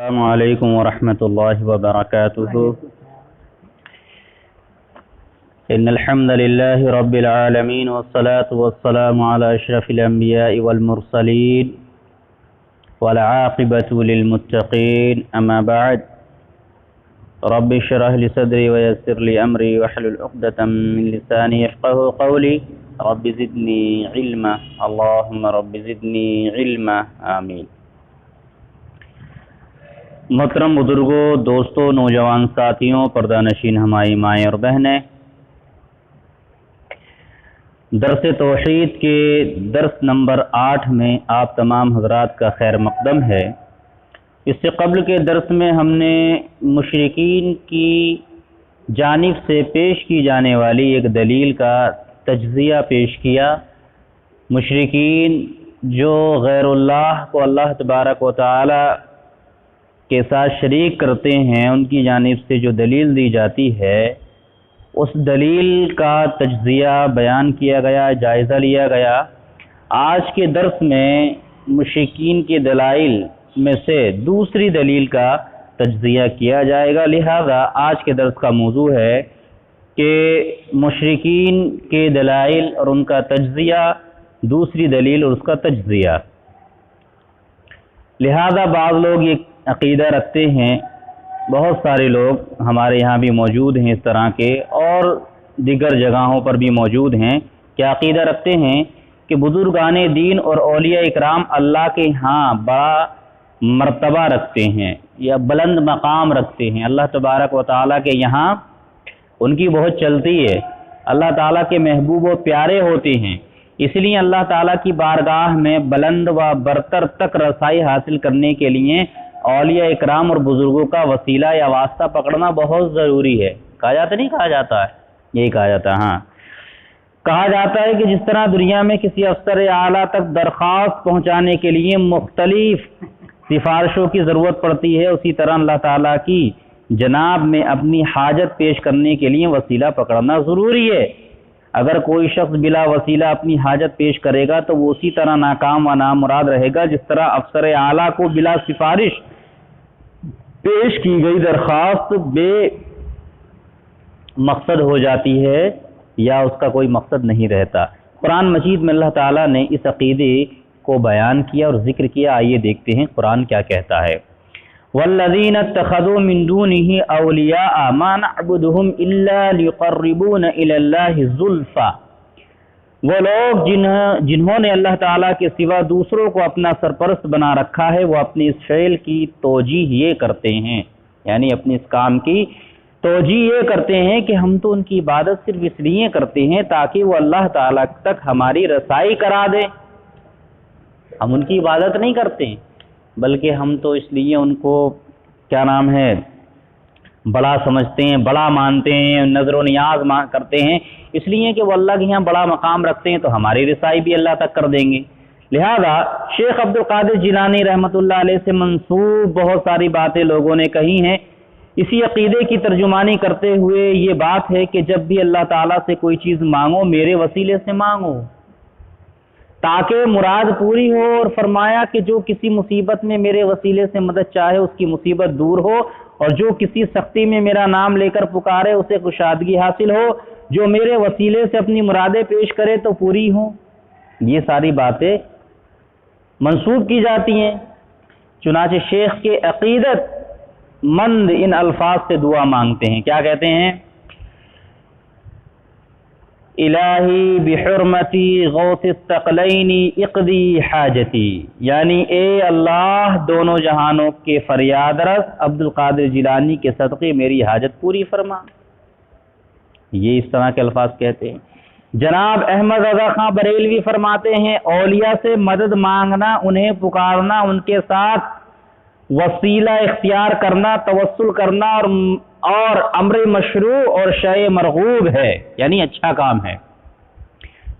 السلام علیکم ورحمۃ اللہ وبرکاتہ ان الحمد للہ رب العالمین والصلاة والسلام علی اشرف الانبیاء والمرسلین والعاقبۃ للمتقین اما بعد رب اشرح لی صدری ویسر لی امری واحلل عقدۃ من لسانی یفقهوا قولی رب زدنی علما اللہم رب زدنی علما آمین۔ محترم بزرگوں، دوستوں، نوجوان ساتھیوں، پردہ نشین ہماری مائیں اور بہنیں، درس توحید کے درس نمبر 8 میں آپ تمام حضرات کا خیر مقدم ہے۔ اس سے قبل کے درس میں ہم نے مشرکین کی جانب سے پیش کی جانے والی ایک دلیل کا تجزیہ پیش کیا۔ مشرکین جو غیر اللہ کو اللہ تبارک و تعالی کے ساتھ شریک کرتے ہیں، ان کی جانب سے جو دلیل دی جاتی ہے، اس دلیل کا تجزیہ بیان کیا گیا، جائزہ لیا گیا۔ آج کے درس میں مشرکین کے دلائل میں سے دوسری دلیل کا تجزیہ کیا جائے گا، لہذا آج کے درس کا موضوع ہے کہ مشرکین کے دلائل اور ان کا تجزیہ، دوسری دلیل اور اس کا تجزیہ۔ لہذا بعض لوگ یہ عقیدہ رکھتے ہیں، بہت سارے لوگ ہمارے یہاں بھی موجود ہیں اس طرح کے، اور دیگر جگہوں پر بھی موجود ہیں، کہ عقیدہ رکھتے ہیں کہ بزرگان دین اور اولیاء اکرام اللہ کے ہاں بڑا مرتبہ رکھتے ہیں یا بلند مقام رکھتے ہیں، اللہ تبارک و تعالیٰ کے یہاں ان کی بہت چلتی ہے، اللہ تعالیٰ کے محبوب و پیارے ہوتے ہیں، اس لیے اللہ تعالیٰ کی بارگاہ میں بلند و برتر تک رسائی حاصل کرنے کے لیے اولیاء اکرام اور بزرگوں کا وسیلہ یا واسطہ پکڑنا بہت ضروری ہے۔ کہا جاتا نہیں، کہا جاتا ہے، یہی کہا جاتا ہے، ہاں کہا جاتا ہے کہ جس طرح دنیا میں کسی افسر اعلیٰ تک درخواست پہنچانے کے لیے مختلف سفارشوں کی ضرورت پڑتی ہے، اسی طرح اللہ تعالیٰ کی جناب میں اپنی حاجت پیش کرنے کے لیے وسیلہ پکڑنا ضروری ہے۔ اگر کوئی شخص بلا وسیلہ اپنی حاجت پیش کرے گا تو وہ اسی طرح ناکام و نامراد رہے گا جس طرح افسر اعلیٰ کو بلا سفارش پیش کی گئی درخواست بے مقصد ہو جاتی ہے یا اس کا کوئی مقصد نہیں رہتا۔ قرآن مجید میں اللہ تعالیٰ نے اس عقیدے کو بیان کیا اور ذکر کیا، آئیے دیکھتے ہیں قرآن کیا کہتا ہے۔ والذین اتخذوا من دونه اولیاء ما نعبدهم الا ليقربونا الى الله زلفى، وہ لوگ جنہوں نے اللہ تعالیٰ کے سوا دوسروں کو اپنا سرپرست بنا رکھا ہے، وہ اپنی اس فعل کی توجیہ یہ کرتے ہیں، یعنی اپنے اس کام کی توجیہ یہ کرتے ہیں کہ ہم تو ان کی عبادت صرف اس لیے کرتے ہیں تاکہ وہ اللہ تعالیٰ تک ہماری رسائی کرا دیں۔ ہم ان کی عبادت نہیں کرتے ہیں، بلکہ ہم تو اس لیے ان کو کیا نام ہے بڑا سمجھتے ہیں، بڑا مانتے ہیں، نظر و نیاز کرتے ہیں، اس لیے کہ وہ اللہ کے یہاں بڑا مقام رکھتے ہیں تو ہماری رسائی بھی اللہ تک کر دیں گے۔ لہذا شیخ عبد القادر جیلانی رحمۃ اللہ علیہ سے منسوب بہت ساری باتیں لوگوں نے کہی ہیں۔ اسی عقیدے کی ترجمانی کرتے ہوئے یہ بات ہے کہ جب بھی اللہ تعالیٰ سے کوئی چیز مانگو میرے وسیلے سے مانگو تاکہ مراد پوری ہو، اور فرمایا کہ جو کسی مصیبت میں میرے وسیلے سے مدد چاہے اس کی مصیبت دور ہو، اور جو کسی سختی میں میرا نام لے کر پکارے اسے کشادگی حاصل ہو، جو میرے وسیلے سے اپنی مرادیں پیش کرے تو پوری ہوں۔ یہ ساری باتیں منسوب کی جاتی ہیں۔ چنانچہ شیخ کے عقیدت مند ان الفاظ سے دعا مانگتے ہیں، کیا کہتے ہیں؟ الہی بحرمتی غوث الثقلین اقضی حاجتی، یعنی اے اللہ دونوں جہانوں کے فریاد رس عبد القادر جیلانی کے صدقے میری حاجت پوری فرما۔ یہ اس طرح کے الفاظ کہتے ہیں۔ جناب احمد رضا خان بریلوی فرماتے ہیں اولیاء سے مدد مانگنا، انہیں پکارنا، ان کے ساتھ وسیلہ اختیار کرنا، توسل کرنا اور امر مشروع اور شیء مرغوب ہے، یعنی اچھا کام ہے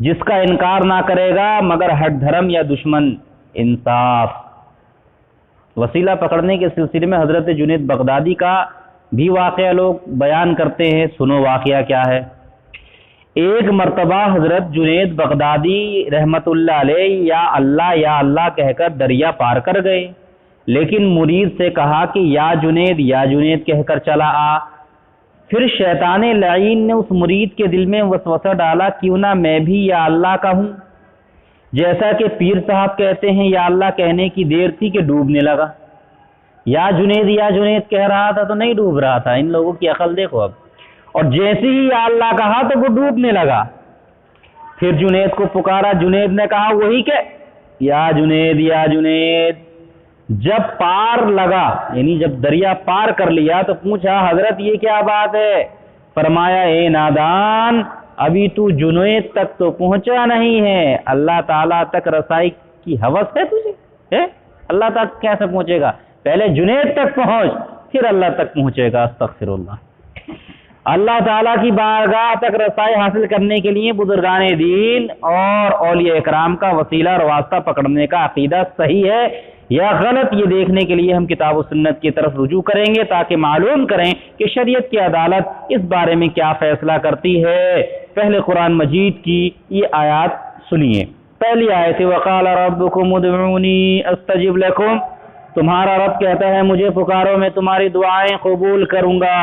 جس کا انکار نہ کرے گا مگر ہٹ دھرم یا دشمن انصاف۔ وسیلہ پکڑنے کے سلسلے میں حضرت جنید بغدادی کا بھی واقعہ لوگ بیان کرتے ہیں، سنو واقعہ کیا ہے۔ ایک مرتبہ حضرت جنید بغدادی رحمت اللہ علیہ یا اللہ کہہ کر دریا پار کر گئے، لیکن مرید سے کہا کہ یا جنید کہہ کر چلا آ۔ پھر شیطان لعین نے اس مرید کے دل میں وسوسہ ڈالا، کیوں نہ میں بھی یا اللہ کہوں۔ جیسا کہ پیر صاحب کہتے ہیں یا اللہ کہنے کی دیر تھی کہ ڈوبنے لگا۔ یا جنید کہہ رہا تھا تو نہیں ڈوب رہا تھا، ان لوگوں کی عقل دیکھو اب، اور جیسے ہی یا اللہ کہا تو وہ ڈوبنے لگا۔ پھر جنید کو پکارا، جنید نے کہا وہی کہ یا جنید۔ جب پار لگا یعنی جب دریا پار کر لیا تو پوچھا حضرت یہ کیا بات ہے؟ فرمایا اے نادان، ابھی تو جنید تک تو پہنچا نہیں ہے، اللہ تعالیٰ تک رسائی کی ہوس ہے تجھے؟ اللہ تک کیسے پہنچے گا؟ پہلے جنید تک پہنچ پھر اللہ تک پہنچے گا۔ استغفر اللہ۔ اللہ تعالیٰ کی بارگاہ تک رسائی حاصل کرنے کے لیے بزرگان دین اور اولیاء اکرام کا وسیلہ اور واسطہ پکڑنے کا عقیدہ صحیح ہے یا غلط، یہ دیکھنے کے لیے ہم کتاب و سنت کی طرف رجوع کریں گے تاکہ معلوم کریں کہ شریعت کی عدالت اس بارے میں کیا فیصلہ کرتی ہے۔ پہلے قرآن مجید کی یہ آیات سنیے۔ پہلی آیت ہے وقال ربکم ادعونی استجب لکم، تمہارا رب کہتا ہے مجھے پکارو میں تمہاری دعائیں قبول کروں گا۔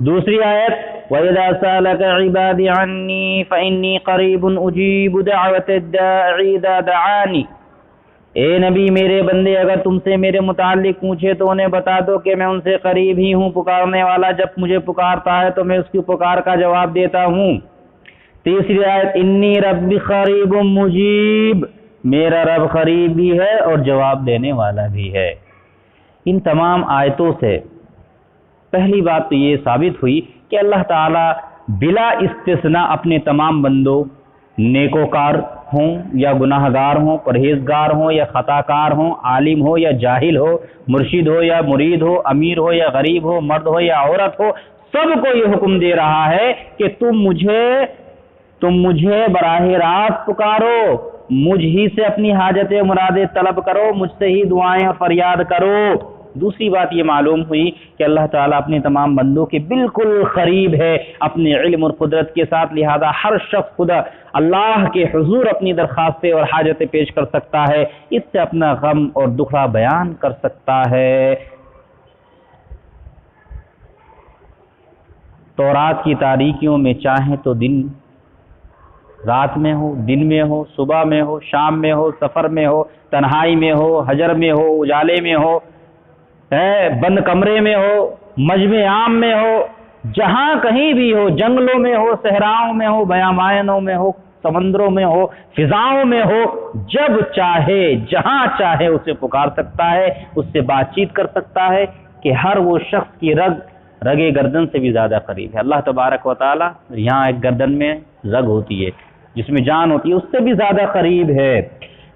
دوسری آیت وَإِذَا سَأَلَكَ عِبَادِي عَنِّي فَإِنِّي قَرِيبٌ أُجِيبُ دَعْوَةَ الدَّاعِ إِذَا دَعَانِ، اے نبی میرے بندے اگر تم سے میرے متعلق پوچھے تو انہیں بتا دو کہ میں ان سے قریب ہی ہوں، پکارنے والا جب مجھے پکارتا ہے تو میں اس کی پکار کا جواب دیتا ہوں۔ تیسری آیت انی رب قریب مجیب، میرا رب قریب بھی ہے اور جواب دینے والا بھی ہے۔ ان تمام آیتوں سے پہلی بات تو یہ ثابت ہوئی کہ اللہ تعالیٰ بلا استثناء اپنے تمام بندوں، نیکوکار ہوں یا گناہ گار ہوں، پرہیزگار ہوں یا خطا کار ہوں، عالم ہو یا جاہل ہو، مرشد ہو یا مرید ہو، امیر ہو یا غریب ہو، مرد ہو یا عورت ہو، سب کو یہ حکم دے رہا ہے کہ تم مجھے براہ راست پکارو، مجھ ہی سے اپنی حاجتیں مرادیں طلب کرو، مجھ سے ہی دعائیں فریاد کرو۔ دوسری بات یہ معلوم ہوئی کہ اللہ تعالیٰ اپنے تمام بندوں کے بالکل قریب ہے اپنے علم اور قدرت کے ساتھ، لہذا ہر شخص خدا اللہ کے حضور اپنی درخواستیں اور حاجتیں پیش کر سکتا ہے، اس سے اپنا غم اور دکھڑا بیان کر سکتا ہے۔ تورات کی تاریکیوں میں چاہیں تو دن رات میں ہو، دن میں ہو، صبح میں ہو، شام میں ہو، سفر میں ہو، تنہائی میں ہو، حجر میں ہو، اجالے میں ہو، بند کمرے میں ہو، مجمع عام میں ہو، جہاں کہیں بھی ہو، جنگلوں میں ہو، صحراؤں میں ہو، بیابانوں میں ہو، سمندروں میں ہو، فضاؤں میں ہو، جب چاہے جہاں چاہے اسے پکار سکتا ہے، اس سے بات چیت کر سکتا ہے کہ ہر وہ شخص کی رگے گردن سے بھی زیادہ قریب ہے۔ اللہ تبارک و تعالی یہاں ایک گردن میں رگ ہوتی ہے جس میں جان ہوتی ہے، اس سے بھی زیادہ قریب ہے۔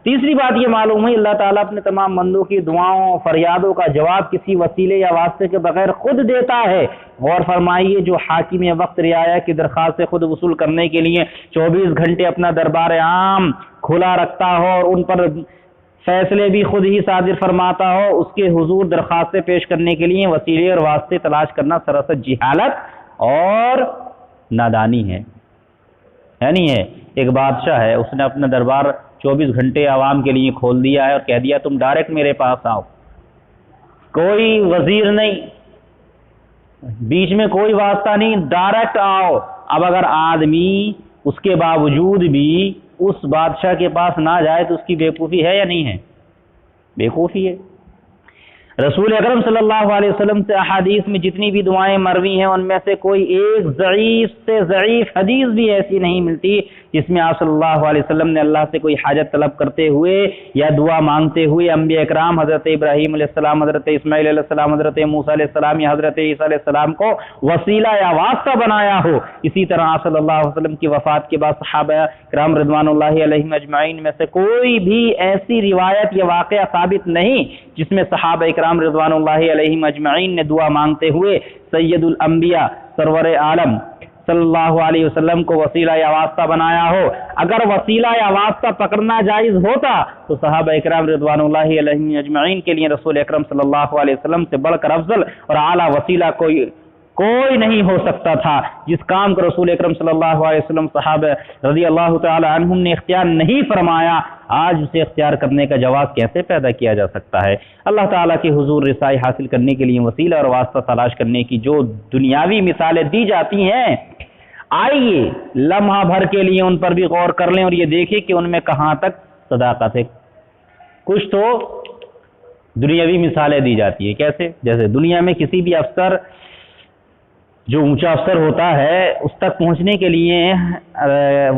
تیسری بات یہ معلوم ہے اللہ تعالیٰ اپنے تمام بندوں کی دعاؤں فریادوں کا جواب کسی وسیلے یا واسطے کے بغیر خود دیتا ہے۔ غور فرمائیے، جو حاکم وقت رعایا کی درخواست خود وصول کرنے کے لیے 24 گھنٹے اپنا دربار عام کھلا رکھتا ہو اور ان پر فیصلے بھی خود ہی صادر فرماتا ہو، اس کے حضور درخواستیں پیش کرنے کے لیے وسیلے اور واسطے تلاش کرنا سراسر جہالت اور نادانی ہے۔ نہیں ہے، ایک بادشاہ ہے، اس نے اپنا دربار 24 گھنٹے عوام کے لیے کھول دیا ہے اور کہہ دیا تم ڈائریکٹ میرے پاس آؤ، کوئی وزیر نہیں، بیچ میں کوئی واسطہ نہیں، ڈائریکٹ آؤ۔ اب اگر آدمی اس کے باوجود بھی اس بادشاہ کے پاس نہ جائے تو اس کی بیوقوفی ہے یا نہیں ہے؟ بیوقوفی ہے۔ رسول اکرم صلی اللہ علیہ وسلم سے احادیث میں جتنی بھی دعائیں مروی ہیں ان میں سے کوئی ایک ضعیف سے ضعیف حدیث بھی ایسی نہیں ملتی جس میں آپ صلی اللہ علیہ وسلم نے اللہ سے کوئی حاجت طلب کرتے ہوئے یا دعا مانگتے ہوئے انبیاء اکرام حضرت ابراہیم علیہ السلام، حضرت اسماعیل علیہ السلام، حضرت موسیٰ علیہ السلام یا حضرت عیسیٰ علیہ السلام کو وسیلہ یا واسطہ بنایا ہو۔ اسی طرح آپ صلی اللہ علیہ وسلم کی وفات کے بعد صحابہ کرام رضوان اللہ علیہم اجمعین میں سے کوئی بھی ایسی روایت یا واقعہ ثابت نہیں جس میں صحابہ اکرام رضوان اللہ علیہم اجمعین نے دعا مانگتے ہوئے سید الانبیاء سرور عالم صلی اللہ علیہ وسلم کو وسیلہ یا واسطہ بنایا ہو۔ اگر وسیلہ یا واسطہ پکڑنا جائز ہوتا تو صحابہ اکرام رضوان اللہ علیہم اجمعین کے لیے رسول اکرم صلی اللہ علیہ وسلم سے بڑھ کر افضل اور اعلیٰ وسیلہ کوئی کوئی نہیں ہو سکتا تھا جس کام کو رسول اکرم صلی اللہ علیہ وسلم صحابہ رضی اللہ تعالی عنہم نے اختیار نہیں فرمایا، آج اسے اختیار کرنے کا جواز کیسے پیدا کیا جا سکتا ہے؟ اللہ تعالیٰ کے حضور رسائی حاصل کرنے کے لیے وسیلہ اور واسطہ تلاش کرنے کی جو دنیاوی مثالیں دی جاتی ہیں، آئیے لمحہ بھر کے لیے ان پر بھی غور کر لیں اور یہ دیکھیں کہ ان میں کہاں تک صداقت ہے۔ کچھ تو دنیاوی مثالیں دی جاتی ہیں، کیسے؟ جیسے دنیا میں کسی بھی افسر، جو اونچا افسر ہوتا ہے، اس تک پہنچنے کے لیے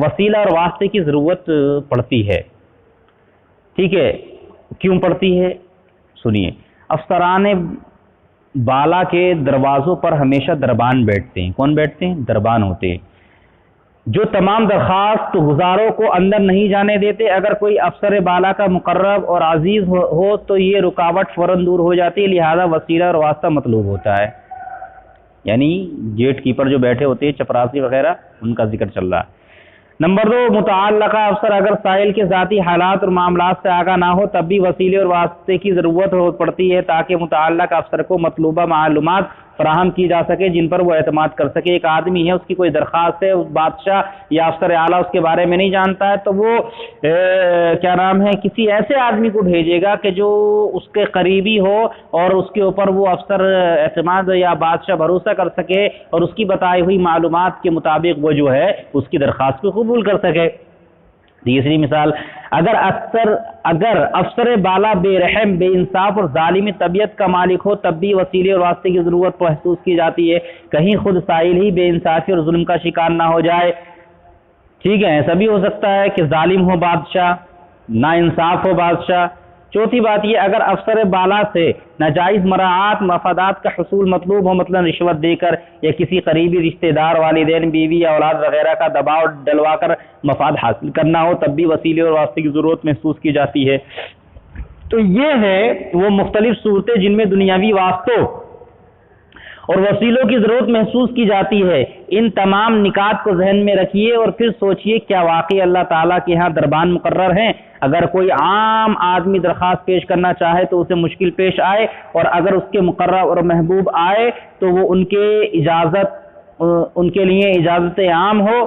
وسیلہ اور واسطے کی ضرورت پڑتی ہے، ٹھیک ہے؟ کیوں پڑتی ہے؟ سنیے، افسران بالا کے دروازوں پر ہمیشہ دربان بیٹھتے ہیں۔ کون بیٹھتے ہیں؟ دربان ہوتے ہیں، جو تمام درخواست گزاروں کو اندر نہیں جانے دیتے۔ اگر کوئی افسر بالا کا مقرب اور عزیز ہو تو یہ رکاوٹ فوراً دور ہو جاتی ہے، لہذا وسیلہ اور واسطہ مطلوب ہوتا ہے۔ یعنی گیٹ کیپر جو بیٹھے ہوتے ہیں، چپراسی وغیرہ، ان کا ذکر چل رہا ہے۔ نمبر 2، متعلقہ افسر اگر سائل کے ذاتی حالات اور معاملات سے آگاہ نہ ہو تب بھی وسیلے اور واسطے کی ضرورت پڑتی ہے تاکہ متعلقہ افسر کو مطلوبہ معلومات فراہم کی جا سکے جن پر وہ اعتماد کر سکے۔ ایک آدمی ہے، اس کی کوئی درخواست ہے، اس بادشاہ یا افسر اعلیٰ اس کے بارے میں نہیں جانتا ہے تو وہ کسی ایسے آدمی کو بھیجے گا کہ جو اس کے قریبی ہو اور اس کے اوپر وہ افسر اعتماد یا بادشاہ بھروسہ کر سکے اور اس کی بتائی ہوئی معلومات کے مطابق وہ جو ہے اس کی درخواست کو قبول کر سکے۔ تیسری مثال، اگر افسر بالا بے رحم، بے انصاف اور ظالمی طبیعت کا مالک ہو تب بھی وسیلے اور واسطے کی ضرورت محسوس کی جاتی ہے، کہیں خود سائل ہی بے انصافی اور ظلم کا شکار نہ ہو جائے۔ ٹھیک ہے، ایسا بھی ہو سکتا ہے کہ ظالم ہو بادشاہ، نا انصاف ہو بادشاہ۔ چوتھی بات یہ، اگر افسر بالا سے ناجائز مراعات مفادات کا حصول مطلوب ہو، مثلا رشوت دے کر یا کسی قریبی رشتہ دار، والدین، بیوی یا اولاد وغیرہ کا دباؤ ڈلوا کر مفاد حاصل کرنا ہو تب بھی وسیلے اور واسطے کی ضرورت محسوس کی جاتی ہے۔ تو یہ ہے وہ مختلف صورتیں جن میں دنیاوی واسطوں اور وسیلوں کی ضرورت محسوس کی جاتی ہے۔ ان تمام نکات کو ذہن میں رکھیے اور پھر سوچئے کیا واقعی اللہ تعالیٰ کے ہاں دربان مقرر ہیں؟ اگر کوئی عام آدمی درخواست پیش کرنا چاہے تو اسے مشکل پیش آئے، اور اگر اس کے مقرر اور محبوب آئے تو وہ ان کے لیے اجازت عام ہو۔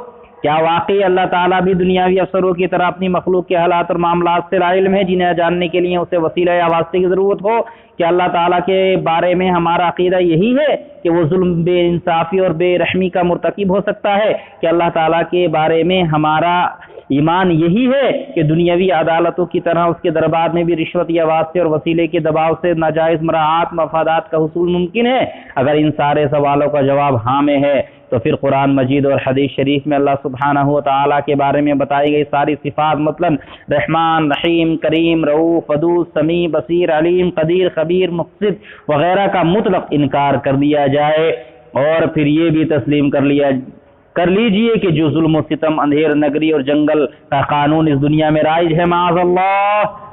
کیا واقعی اللہ تعالیٰ بھی دنیاوی افسروں کی طرح اپنی مخلوق کے حالات اور معاملات سے علم ہے جنہیں جاننے کے لیے اسے وسیلہ یا واسطے کی ضرورت ہو؟ کیا اللہ تعالیٰ کے بارے میں ہمارا عقیدہ یہی ہے کہ وہ ظلم، بے انصافی اور بے رحمی کا مرتکب ہو سکتا ہے؟ کہ اللہ تعالیٰ کے بارے میں ہمارا ایمان یہی ہے کہ دنیاوی عدالتوں کی طرح اس کے دربار میں بھی رشوت یا واسطے اور وسیلے کے دباؤ سے ناجائز مراعات مفادات کا حصول ممکن ہے؟ اگر ان سارے سوالوں کا جواب ہاں میں ہے تو پھر قرآن مجید اور حدیث شریف میں اللہ سبحانہ و تعالیٰ کے بارے میں بتائی گئی ساری صفات، مثلا رحمان، رحیم، کریم، رؤوف، ودود، سمیع، بصیر، علیم، قدیر، خبیر، مقصد وغیرہ کا مطلق انکار کر دیا جائے، اور پھر یہ بھی تسلیم کر لیجئے کہ جو ظلم و ستم، اندھیر نگری اور جنگل کا قانون اس دنیا میں رائج ہے، معاذ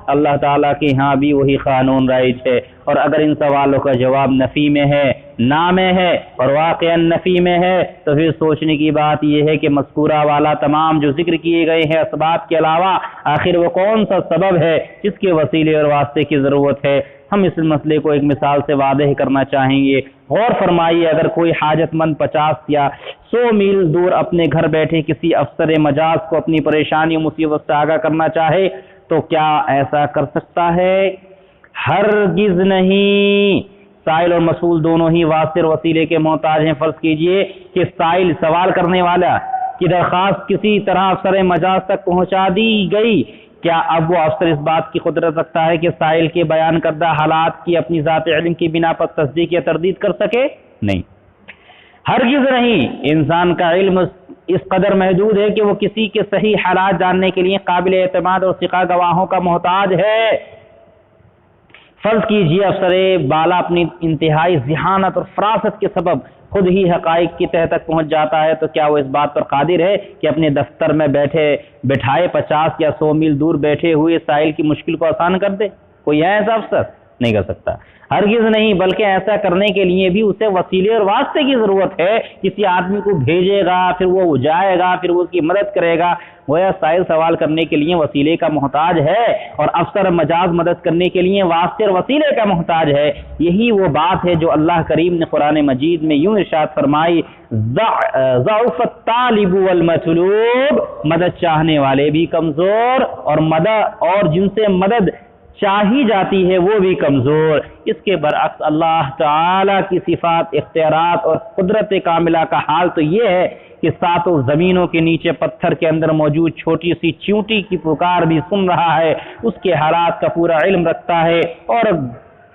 اللہ تعالیٰ کے ہاں بھی وہی قانون رائج ہے۔ اور اگر ان سوالوں کا جواب نفی میں ہے، نہ میں ہے اور واقعا نفی میں ہے تو پھر سوچنے کی بات یہ ہے کہ مذکورہ والا تمام جو ذکر کیے گئے ہیں اسباب کے علاوہ آخر وہ کون سا سبب ہے جس کے وسیلے اور واسطے کی ضرورت ہے؟ ہم اس مسئلے کو ایک مثال سے واضح کرنا چاہیں گے۔ غور فرمائیے، اگر کوئی حاجت مند 50 یا 100 میل دور اپنے گھر بیٹھے کسی افسر مجاز کو اپنی پریشانی و مصیبت سے آگاہ کرنا چاہے تو کیا ایسا کر سکتا ہے؟ ہرگز نہیں۔ سائل اور مسئول دونوں ہی واسطے اور وسیلے کے محتاج ہیں۔ فرض کیجئے کہ سائل، سوال کرنے والا کی درخواست کسی طرح افسر مجاز تک پہنچا دی گئی، کیا اب وہ افسر اس بات کی قدرت رکھتا ہے کہ سائل کے بیان کردہ حالات کی اپنی ذات علم کی بنا پر تصدیق یا تردید کر سکے؟ نہیں، ہرگز نہیں۔ انسان کا علم اس قدر محدود ہے کہ وہ کسی کے صحیح حالات جاننے کے لیے قابل اعتماد اور ثقہ گواہوں کا محتاج ہے۔ فرض کیجئے افسر بالا اپنی انتہائی ذہانت اور فراست کے سبب خود ہی حقائق کی تہ تک پہنچ جاتا ہے، تو کیا وہ اس بات پر قادر ہے کہ اپنے دفتر میں بٹھائے 50 یا 100 میل دور بیٹھے ہوئے سائل کی مشکل کو آسان کر دے؟ کوئی ہے ایسا افسر؟ نہیں کر سکتا۔ ہرگز نہیں، بلکہ ایسا کرنے کے لیے بھی اسے وسیلے اور واسطے کی ضرورت ہے۔ کسی آدمی کو بھیجے گا، پھر وہ جائے گا، پھر وہ اس کی مدد کرے گا، گویا سائل سوال کرنے کے لیے وسیلے کا محتاج ہے، اور افسر مجاز مدد کرنے کے لیے واسطے اور وسیلے کا محتاج ہے۔ یہی وہ بات ہے جو اللہ کریم نے قرآن مجید میں یوں ارشاد فرمائی، ضعف الطالب والمطلوب، مدد چاہنے والے بھی کمزور اور جن سے مدد چاہی جاتی ہے وہ بھی کمزور۔ اس کے برعکس اللہ تعالی کی صفات، اختیارات اور قدرت کاملہ کا حال تو یہ ہے کہ ساتوں زمینوں کے نیچے پتھر کے اندر موجود چھوٹی سی چیونٹی کی پکار بھی سن رہا ہے، اس کے حالات کا پورا علم رکھتا ہے، اور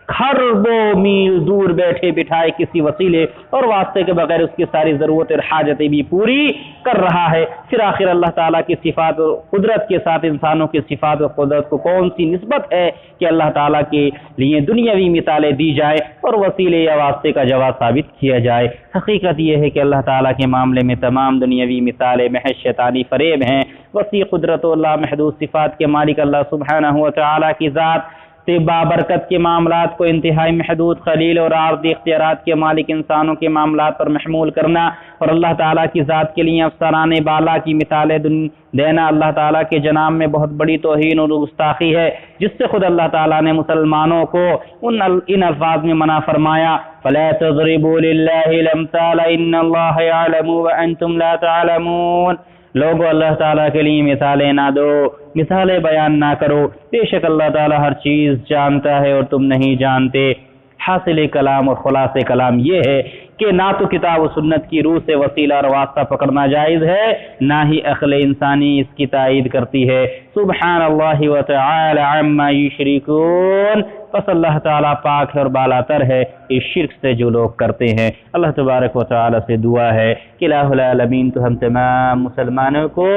خربوں میل دور بیٹھے بٹھائے کسی وسیلے اور واسطے کے بغیر اس کی ساری ضرورت اور حاجتیں بھی پوری کر رہا ہے۔ پھر آخر اللہ تعالیٰ کی صفات اور قدرت کے ساتھ انسانوں کی صفات اور قدرت کو کون سی نسبت ہے کہ اللہ تعالیٰ کے لیے دنیاوی مثالیں دی جائے اور وسیلے یا واسطے کا جواز ثابت کیا جائے؟ حقیقت یہ ہے کہ اللہ تعالیٰ کے معاملے میں تمام دنیاوی مثالیں محض شیطانی فریب ہیں۔ وسیع قدرت و لامحدود صفات کے مالک اللہ سبحانہ و تعالیٰ کی ذات سے بابرکت کے معاملات کو انتہائی محدود خلیل اور عارضی اختیارات کے مالک انسانوں کے معاملات پر محمول کرنا، اور اللہ تعالیٰ کی ذات کے لیے افسران بالا کی مثالیں دینا اللہ تعالیٰ کے جناب میں بہت بڑی توہین اور گستاخی ہے، جس سے خود اللہ تعالیٰ نے مسلمانوں کو ان الفاظ میں منع فرمایا، فَلَا تَضْرِبُوا لِلَّهِ الْأَمْثَالَ إِنَّ اللَّهَ يَعْلَمُ وَأَنْتُمْ لَا تَعْلَمُونَ۔ لوگوں اللہ تعالیٰ کے لیے مثالیں نہ دو، مثالیں بیان نہ کرو، بے شک اللہ تعالیٰ ہر چیز جانتا ہے اور تم نہیں جانتے۔ حاصل کلام اور خلاص کلام یہ ہے کہ نہ تو کتاب و سنت کی روح سے وسیلہ اور واسطہ پکڑنا جائز ہے، نہ ہی عقل انسانی اس کی تائید کرتی ہے۔ سبحان اللہ و تعالی عما یشرکون، بس اللہ تعالیٰ پاک ہے اور بالا تر ہے اس شرک سے جو لوگ کرتے ہیں۔ اللہ تبارک و تعالیٰ سے دعا ہے کہ الہ العالمین تو ہم تمام مسلمانوں کو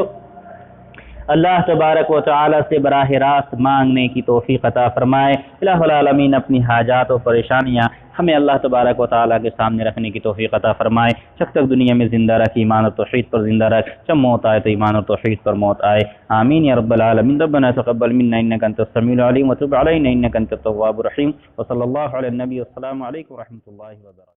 اللہ تبارک و تعالیٰ سے براہ راست مانگنے کی توفیق عطا فرمائے۔ الہ العالمین اپنی حاجات و پریشانیاں ہمیں اللہ تبارک و تعالیٰ کے سامنے رکھنے کی توفیق عطا فرمائے۔ جب تک دنیا میں زندہ رکھ ایمان اور توحید پر زندہ رکھ، جب موت آئے تو ایمان اور توحید پر موت آئے۔ آمین یا رب العالمین۔ ربنا تقبل منا انک انت السمیع العلیم وتب علینا انک انت التواب الرحیم، وصلی اللہ علی النبی۔ السلام علیکم و رحمۃ اللہ وبرکاتہ۔